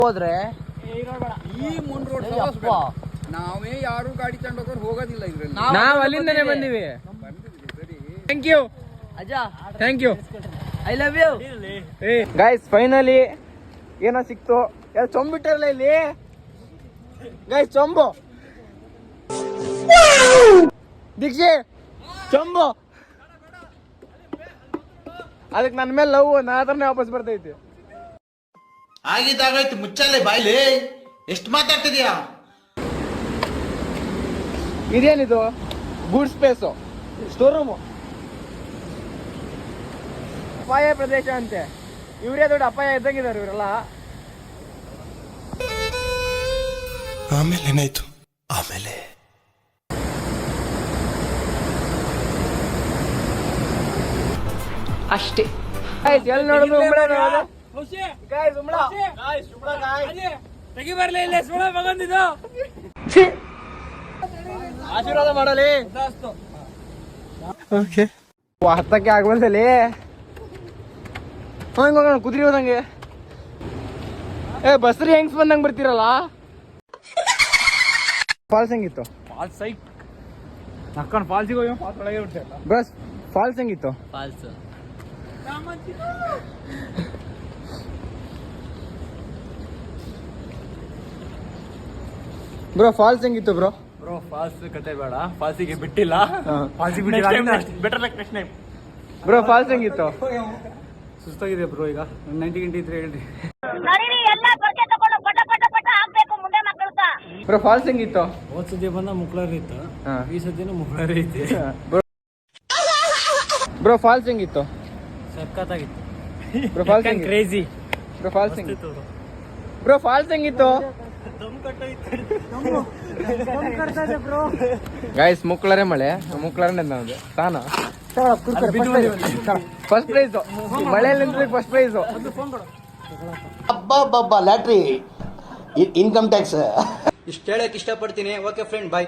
ಹೋದ್ರೆ ಈ ಮುಂಡ್ ರೋಡ್ ನಾವೇ ಯಾರು ಗಾಡಿ ತಗೊಂಡೋಗೋರು ಹೋಗೋದಿಲ್ಲ ಇದ್ರಲ್ಲಿ. ನಾವ್ ಅಲ್ಲಿಂದನೇ ಬಂದಿವಿ. ಥ್ಯಾಂಕ್ ಯು ಅಜ್ಜ, thank you, I love you. Guys finally ಏನೋ ಸಿಕ್ತು. ಚೊಂಬಿಟ್ಟಿರಲ್ಲ ಇಲ್ಲಿ ಗೈಸ್, ಚೊಂಬು ದೀಕ್ಷೆ ಚೊಂಬು. ಅದಕ್ಕೆ ನನ್ನ ಮೇಲೆ ಲವ್, ನಾ ಹತ್ರನೇ ವಾಪಸ್ ಬರ್ತೈತಿ. ಆಗಿದ್ದಾಗಾಯ್ತು, ಮುಚ್ಚಲ್ಲೇ ಬಾಯ್ಲಿ. ಎಷ್ಟು ಮಾತಾಡ್ತಿದ್ಯಾ? ಇದೇನಿದು? ಗೂಡ್ ಸ್ಪೇಸು, ಸ್ಟೋರ್ ರೂಮು, ಅಪಾಯ ಪ್ರದೇಶ ಅಂತೆ. ಇವರೇ ದೊಡ್ಡ ಅಪಾಯ ಇದ್ದಂಗಿದ್ದಾರೆ ಇವರೆಲ್ಲ. ಆಮೇಲೆ ಏನಾಯ್ತು? ಆಮೇಲೆ ಅಷ್ಟೇ ಎಲ್ಲಿ ನೋಡಿದ್ರು ಆಶೀರ್ವಾದ ಮಾಡಲಿ. ಹತ್ತಕ್ಕೆ ಆಗ್ಬಲ್ದಲ್ಲಿ ಹಂಗ ಹೋಗೋಣ, ಕುದುರೆ ಹೋದಂಗೆ. ಬಸ್ರಿ ಹೆಂಗ್ಸ್ ಬಂದಂಗೆ ಬರ್ತೀರಲ್ಲ. ಫಾಲ್ಸ್ ಹೆಂಗಿತ್ತು? ಫಾಲ್ಸ್ ಸೈಕ್ ನಕ್ಕೊಂಡು ಫಾಲ್ಸಿಗೆ ಹೋಗಿ ಫಾಲ್ಸ್ ಒಳಗೆ ಬಿಡ್ತೇವೆ. ಬಸ್ ಫಾಲ್ಸ್ ಹೆಂಗಿತ್ತು? ಫಾಲ್ಸ್ ಬ್ರೋ ಫಾಲ್ಸ್ ಹೆಂಗಿತ್ತು ಬ್ರೋ? ಬ್ರೋ ಫಾಲ್ಸ್ ಕತೆ ಬೇಡ, ಫಾಲ್ಸಿಗೆ ಬಿಟ್ಟಿಲ್ಲ. ಫಾಲ್ಸಿಗೆ ಬಿಟ್ಟಿಲ್ಲ, better luck next time. Bro falls ಹೆಂಗಿತ್ತು? ಸುಸ್ತಾಗಿದೆ ಬ್ರೋ, ಈಗ 90 ಗಂಟೆ ಇದ್ರೆ ಹೇಳ್ರಿ. ಬ್ರೋ ಫಾಲ್ಸ್ ಹೆಂಗಿತ್ತು? ಹೋದ್ ಸದ್ಯ ಬಂದ ಮುಕ್ಳಾರಿ ಇತ್ತು, ಈ ಸದ್ಯನೂ ಮುಕ್ಳಾರಿ ಐತಿ. ಬ್ರೋ ಫಾಲ್ಸ್ ಹೆಂಗಿತ್ತು? ಸಖತ್ತಾಗಿತ್ತು. ಬ್ರೋ ಫಾಲ್ಸ್ ಹೆಂಗಿತ್ತು? ಕ್ರೇಜಿ. ಬ್ರೋ ಫಾಲ್ಸ್ ಹೆಂಗಿತ್ತು? ಬ್ರೋ ಫಾಲ್ಸ್ ಹೆಂಗಿತ್ತು? ಗೈಸ್ ಮುಕ್ಳರೆ ಮಳೆ, ಮುಕ್ಳರೆ ನಮ್ದು ತಾನ ಫಸ್ಟ್ ಪ್ರೈಸ್. ಮಳೆಯಲ್ಲಿ ಫಸ್ಟ್ ಪ್ರೈಸ್. ಅಬ್ಬಾ ಲ್ಯಾಟ್ರಿ, ಇನ್ಕಮ್ ಟ್ಯಾಕ್ಸ್. ಇಷ್ಟು ಹೇಳಕ್ ಇಷ್ಟಪಡ್ತೀನಿ. ಓಕೆ ಫ್ರೆಂಡ್, ಬಾಯ್.